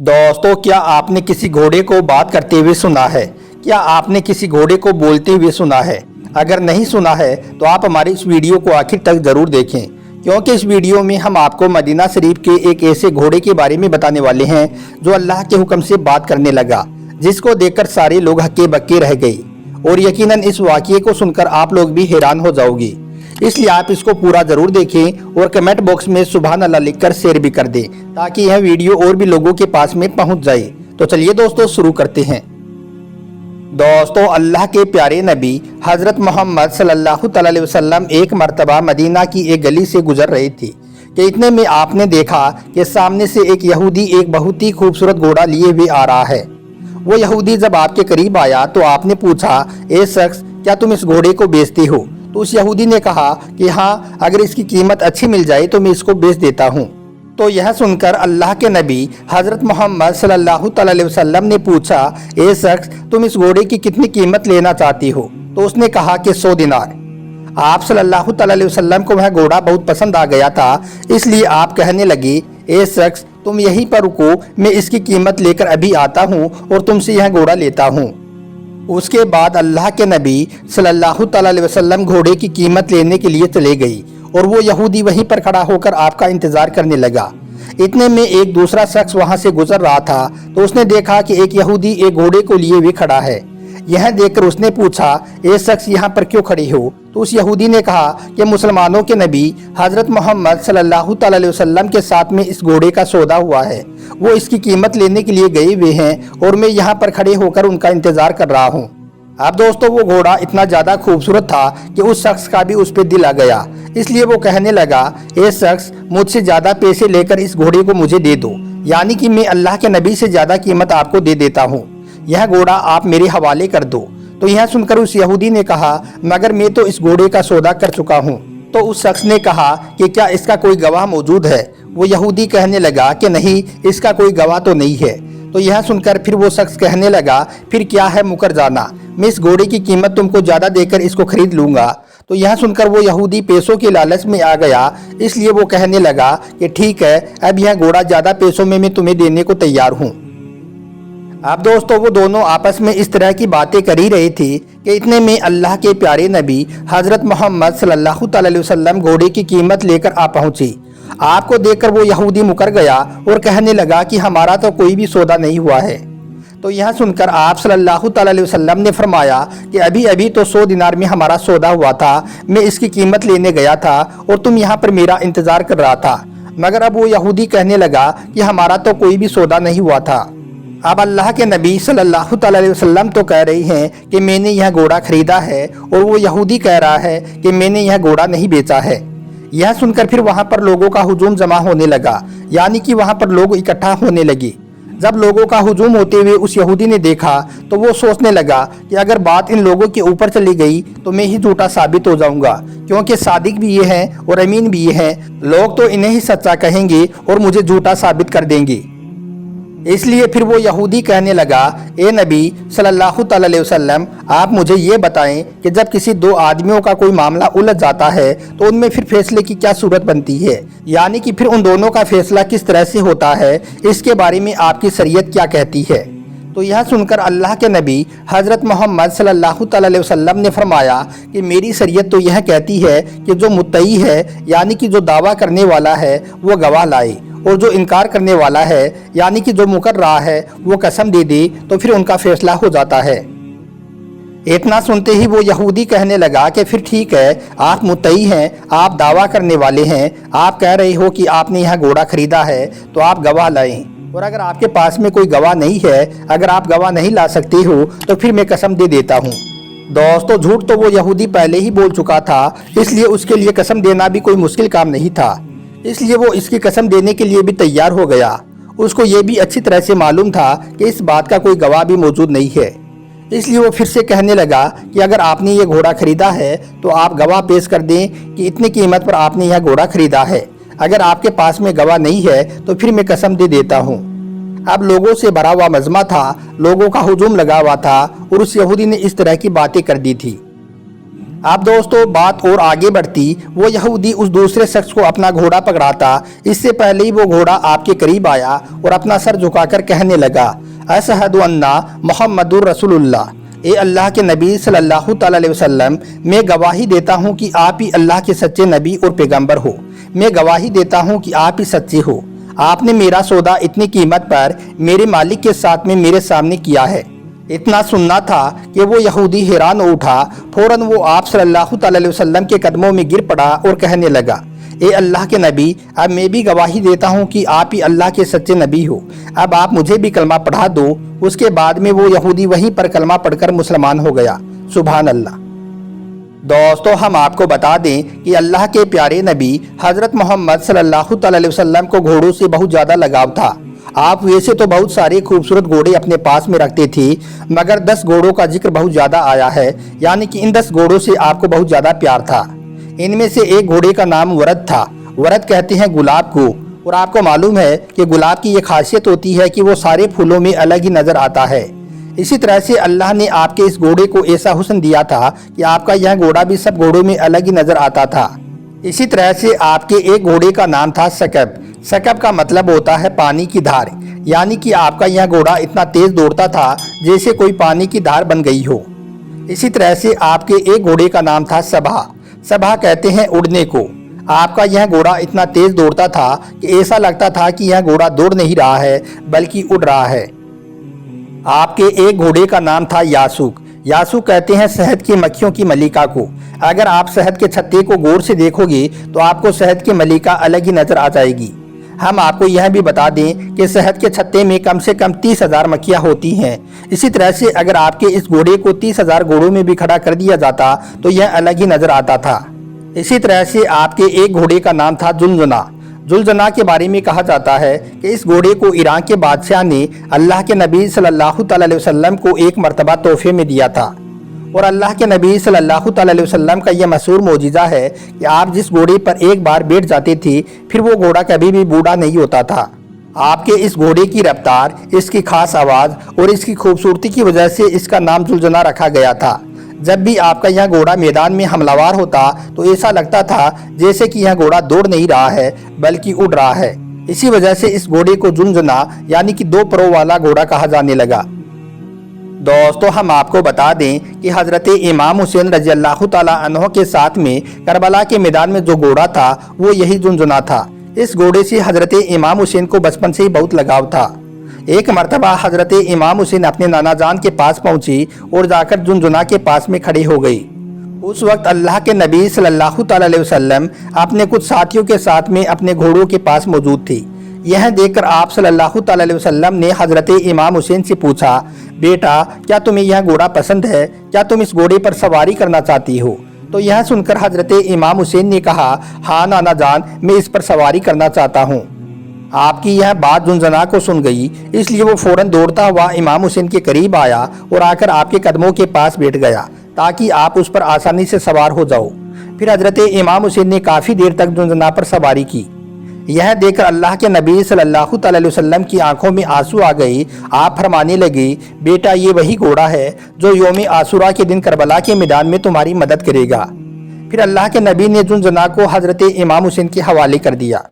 दोस्तों, क्या आपने किसी घोड़े को बात करते हुए सुना है? क्या आपने किसी घोड़े को बोलते हुए सुना है? अगर नहीं सुना है तो आप हमारी इस वीडियो को आखिर तक जरूर देखें, क्योंकि इस वीडियो में हम आपको मदीना शरीफ के एक ऐसे घोड़े के बारे में बताने वाले हैं जो अल्लाह के हुक्म से बात करने लगा, जिसको देखकर सारे लोग हक्के बक्के रह गए। और यकीनन इस वाक़ये को सुनकर आप लोग भी हैरान हो जाओगे। इसलिए आप इसको पूरा जरूर देखें और कमेंट बॉक्स में सुभान अल्लाह लिखकर शेयर भी कर दें, ताकि यह वीडियो और भी लोगों के पास में पहुंच जाए। तो चलिए दोस्तों, शुरू करते हैं। दोस्तों, अल्लाह के प्यारे नबी हजरत मोहम्मद सल्लल्लाहु अलैहि वसल्लम एक मर्तबा मदीना की एक गली से गुजर रहे थे कि इतने में आपने देखा कि सामने से एक यहूदी एक बहुत ही खूबसूरत घोड़ा लिए हुए आ रहा है। वो यहूदी जब आपके करीब आया तो आपने पूछा, ए शख्स, क्या तुम इस घोड़े को बेचते हो? तो उस यहूदी ने कहा कि हाँ, अगर इसकी कीमत अच्छी मिल जाए तो मैं इसको बेच देता हूँ। तो यह सुनकर अल्लाह के नबी हजरत मोहम्मद सल्लल्लाहु अलैहि वसल्लम ने पूछा, ए शख्स, तुम इस घोड़े की कितनी कीमत लेना चाहती हो? तो उसने कहा कि 100 दिनार। आप सल्लल्लाहु अलैहि वसल्लम को वह घोड़ा बहुत पसंद आ गया था, इसलिए आप कहने लगे, ए शख्स, तुम यहीं पर रुको, मैं इसकी कीमत लेकर अभी आता हूँ और तुमसे यह घोड़ा लेता हूँ। उसके बाद अल्लाह के नबी सल्लल्लाहु अलैहि वसल्लम घोड़े की कीमत लेने के लिए चले गई और वो यहूदी वहीं पर खड़ा होकर आपका इंतजार करने लगा। इतने में एक दूसरा शख्स वहां से गुजर रहा था तो उसने देखा कि एक यहूदी एक घोड़े को लिए हुए खड़ा है। यह देखकर उसने पूछा, ए शख्स, यहाँ पर क्यों खड़े हो? तो उस यहूदी ने कहा कि मुसलमानों के नबी हजरत मोहम्मद सल्लल्लाहु अलैहि वसल्लम के साथ में इस घोड़े का सौदा हुआ है, वो इसकी कीमत लेने के लिए गए हुए हैं और मैं यहाँ पर खड़े होकर उनका इंतजार कर रहा हूँ। अब दोस्तों, वो घोड़ा इतना ज़्यादा खूबसूरत था कि उस शख्स का भी उस पर दिल आ गया, इसलिए वो कहने लगा, ए शख्स, मुझसे ज़्यादा पैसे लेकर इस घोड़े को मुझे दे दो, यानी कि मैं अल्लाह के नबी से ज़्यादा कीमत आपको दे देता हूँ। यह घोड़ा आप मेरे हवाले कर दो। तो यह सुनकर उस यहूदी ने कहा, मगर मैं तो इस घोड़े का सौदा कर चुका हूँ। तो उस शख्स ने कहा कि क्या इसका कोई गवाह मौजूद है? वो यहूदी कहने लगा कि नहीं, इसका कोई गवाह तो नहीं है। तो यह सुनकर फिर वो शख्स कहने लगा, फिर क्या है, मुकर जाना, मैं इस घोड़े की कीमत तुमको ज़्यादा देकर इसको खरीद लूँगा। तो यह सुनकर वो यहूदी पैसों के लालच में आ गया, इसलिए वो कहने लगा कि ठीक है, अब यह घोड़ा ज़्यादा पैसों में मैं तुम्हें देने को तैयार हूँ। अब दोस्तों, वो दोनों आपस में इस तरह की बातें कर ही रहे थे कि इतने में अल्लाह के प्यारे नबी हजरत मोहम्मद सल्लल्लाहु अलैहि वसल्लम घोड़े की कीमत लेकर आ पहुंचे। आपको देखकर वो यहूदी मुकर गया और कहने लगा कि हमारा तो कोई भी सौदा नहीं हुआ है। तो यह सुनकर आप सल्लल्लाहु अलैहि वसल्लम ने फरमाया कि अभी अभी तो 100 दिनार में हमारा सौदा हुआ था, मैं इसकी कीमत लेने गया था और तुम यहाँ पर मेरा इंतजार कर रहा था। मगर अब वो यहूदी कहने लगा कि हमारा तो कोई भी सौदा नहीं हुआ था। अब अल्लाह के नबी सल्लल्लाहु अलैहि वसल्लम तो कह रही हैं कि मैंने यह घोड़ा खरीदा है और वो यहूदी कह रहा है कि मैंने यह घोड़ा नहीं बेचा है। यह सुनकर फिर वहाँ पर लोगों का हुजूम जमा होने लगा, यानी कि वहाँ पर लोग इकट्ठा होने लगे। जब लोगों का हुजूम होते हुए उस यहूदी ने देखा तो वो सोचने लगा कि अगर बात इन लोगों के ऊपर चली गई तो मैं ही झूठा साबित हो जाऊंगा, क्योंकि सादिक भी ये हैं और अमीन भी ये हैं। लोग तो इन्हें ही सच्चा कहेंगे और मुझे झूठा साबित कर देंगे। इसलिए फिर वो यहूदी कहने लगा, ए नबी सल्लल्लाहु अलैहि वसल्लम, आप मुझे ये बताएं कि जब किसी दो आदमियों का कोई मामला उलझ जाता है तो उनमें फिर फैसले की क्या सूरत बनती है, यानी कि फिर उन दोनों का फैसला किस तरह से होता है, इसके बारे में आपकी शरीयत क्या कहती है? तो यह सुनकर अल्लाह के नबी हजरत मोहम्मद सल्लल्लाहु अलैहि वसल्लम ने फरमाया कि मेरी शरीयत तो यह कहती है कि जो मुत्तई है, यानी कि जो दावा करने वाला है, वो गवाह लाए, और जो इनकार करने वाला है, यानी कि जो मुकर रहा है, वो कसम दे दे, तो फिर उनका फैसला हो जाता है। इतना सुनते ही वो यहूदी कहने लगा कि फिर ठीक है, आप मुत्तई हैं, आप दावा करने वाले हैं, आप कह रहे हो कि आपने यह घोड़ा खरीदा है, तो आप गवाह लाएं, और अगर आपके पास में कोई गवाह नहीं है, अगर आप गवाह नहीं ला सकते हो, तो फिर मैं कसम दे देता हूँ। दोस्तों, झूठ तो वो यहूदी पहले ही बोल चुका था, इसलिए उसके लिए कसम देना भी कोई मुश्किल काम नहीं था, इसलिए वो इसकी कसम देने के लिए भी तैयार हो गया। उसको ये भी अच्छी तरह से मालूम था कि इस बात का कोई गवाह भी मौजूद नहीं है, इसलिए वो फिर से कहने लगा कि अगर आपने ये घोड़ा खरीदा है तो आप गवाह पेश कर दें कि इतनी कीमत पर आपने यह घोड़ा खरीदा है। अगर आपके पास में गवाह नहीं है तो फिर मैं कसम दे देता हूँ। अब लोगों से भरा हुआ मजमा था, लोगों का हुजूम लगा हुआ था और उस यहूदी ने इस तरह की बातें कर दी थी। अब दोस्तों बात और आगे बढ़ती, वो यहूदी उस दूसरे शख्स को अपना घोड़ा पकड़ाता। इससे पहले ही वो घोड़ा आपके करीब आया और अपना सर झुकाकर कहने लगा, अशहदु अन्ना मुहम्मदुर रसूलुल्लाह, ए अल्लाह के नबी सल्लल्लाहु अलैहि वसल्लम, मैं गवाही देता हूँ कि आप ही अल्लाह के सच्चे नबी और पैगंबर हो। मैं गवाही देता हूँ कि आप ही सच्चे हो। आपने मेरा सौदा इतनी कीमत पर मेरे मालिक के साथ में मेरे सामने किया है। इतना सुनना था कि वो यहूदी हैरान हो उठा। फौरन वो आप सल्लल्लाहु अलैहि वसल्लम के कदमों में गिर पड़ा और कहने लगा, ए अल्लाह के नबी, अब मैं भी गवाही देता हूँ कि आप ही अल्लाह के सच्चे नबी हो। अब आप मुझे भी कलमा पढ़ा दो। उसके बाद में वो यहूदी वहीं पर कलमा पढ़कर मुसलमान हो गया। सुभान अल्लाह। दोस्तों हम आपको बता दें कि अल्लाह के प्यारे नबी हज़रत मोहम्मद सल्लल्लाहु अलैहि वसल्लम को घोड़ों से बहुत ज़्यादा लगाव था। आप वैसे तो बहुत सारे खूबसूरत घोड़े अपने पास में रखते थे, मगर 10 घोड़ों का जिक्र बहुत ज़्यादा आया है, यानी कि इन 10 घोड़ों से आपको बहुत ज़्यादा प्यार था। इनमें से एक घोड़े का नाम वरद था। वरद कहते हैं गुलाब को, और आपको मालूम है कि गुलाब की ये खासियत होती है कि वो सारे फूलों में अलग ही नज़र आता है। इसी तरह से अल्लाह ने आपके इस घोड़े को ऐसा हुस्न दिया था कि आपका यह घोड़ा भी सब घोड़ों में अलग ही नज़र आता था। इसी तरह से आपके एक घोड़े का नाम था सकब। सकब का मतलब होता है पानी की धार, यानी कि आपका यह घोड़ा इतना तेज दौड़ता था जैसे कोई पानी की धार बन गई हो। इसी तरह से आपके एक घोड़े का नाम था सबा। सबा कहते हैं उड़ने को। आपका यह घोड़ा इतना तेज दौड़ता था कि ऐसा लगता था कि यह घोड़ा दौड़ नहीं रहा है बल्कि उड़ रहा है। आपके एक घोड़े का नाम था यासूक। यासूक कहते हैं शहद की मक्खियों की मलिका को। अगर आप शहद के छत्ते को गौर से देखोगे तो आपको शहद की मलिका अलग ही नजर आ जाएगी। हम आपको यह भी बता दें कि शहद के छत्ते में कम से कम 30,000 मक्खियाँ होती हैं। इसी तरह से अगर आपके इस घोड़े को 30,000 घोड़ों में भी खड़ा कर दिया जाता तो यह अलग ही नजर आता था। इसी तरह से आपके एक घोड़े का नाम था जुलझुना। जुलझुना के बारे में कहा जाता है कि इस घोड़े को ईरान के बादशाह ने अल्लाह के नबी सल्लल्लाहु अलैहि वसल्लम को एक मरतबा तोहफे में दिया था। और अल्लाह के नबी सल्लल्लाहु अलैहि वसल्लम का यह मशहूर मौजिज़ा है कि आप जिस घोड़े पर एक बार बैठ जाते थे फिर वो घोड़ा कभी भी बूढ़ा नहीं होता था। आपके इस घोड़े की रफ्तार, इसकी खास आवाज़ और इसकी खूबसूरती की वजह से इसका नाम जुलझुना रखा गया था। जब भी आपका यह घोड़ा मैदान में हमलावर होता तो ऐसा लगता था जैसे कि यह घोड़ा दौड़ नहीं रहा है बल्कि उड़ रहा है। इसी वजह से इस घोड़े को जुलझुना यानी कि 2 परों वाला घोड़ा कहा जाने लगा। दोस्तों हम आपको बता दें कि हज़रत इमाम हुसैन रज़ी अल्लाह तआला अन्हु के साथ में करबला के मैदान में जो घोड़ा था वो यही जुलझुना था। इस घोड़े से हज़रत इमाम हुसैन को बचपन से ही बहुत लगाव था। एक मरतबा हज़रत इमाम हुसैन अपने नाना जान के पास पहुंची और जाकर जुलझुना के पास में खड़ी हो गई। उस वक्त अल्लाह के नबी सल्लल्लाहु अलैहि वसल्लम अपने कुछ साथियों के साथ में अपने घोड़ों के पास मौजूद थे। यह देखकर आप सल्लल्लाहु अलैहि वसल्लम ने हज़रत इमाम हुसैन से पूछा, बेटा क्या तुम्हें यह घोड़ा पसंद है? क्या तुम इस घोड़े पर सवारी करना चाहती हो? तो यह सुनकर हज़रत इमाम हुसैन ने कहा, हाँ नाना जान, मैं इस पर सवारी करना चाहता हूँ। आपकी यह बात जुलझुना को सुन गई, इसलिए वो फौरन दौड़ता हुआ इमाम हुसैन के करीब आया और आकर आपके कदमों के पास बैठ गया ताकि आप उस पर आसानी से सवार हो जाओ। फिर हज़रत इमाम हुसैन ने काफ़ी देर तक जुलझुना पर सवारी की। यह देखकर अल्लाह के नबी सल्लल्लाहु अलैहि वसल्लम की आंखों में आंसू आ गई। आप फरमाने लगे, बेटा ये वही घोड़ा है जो यौम आशूरा के दिन करबला के मैदान में तुम्हारी मदद करेगा। फिर अल्लाह के नबी ने जुलझुना को हज़रत इमाम हुसैन के हवाले कर दिया।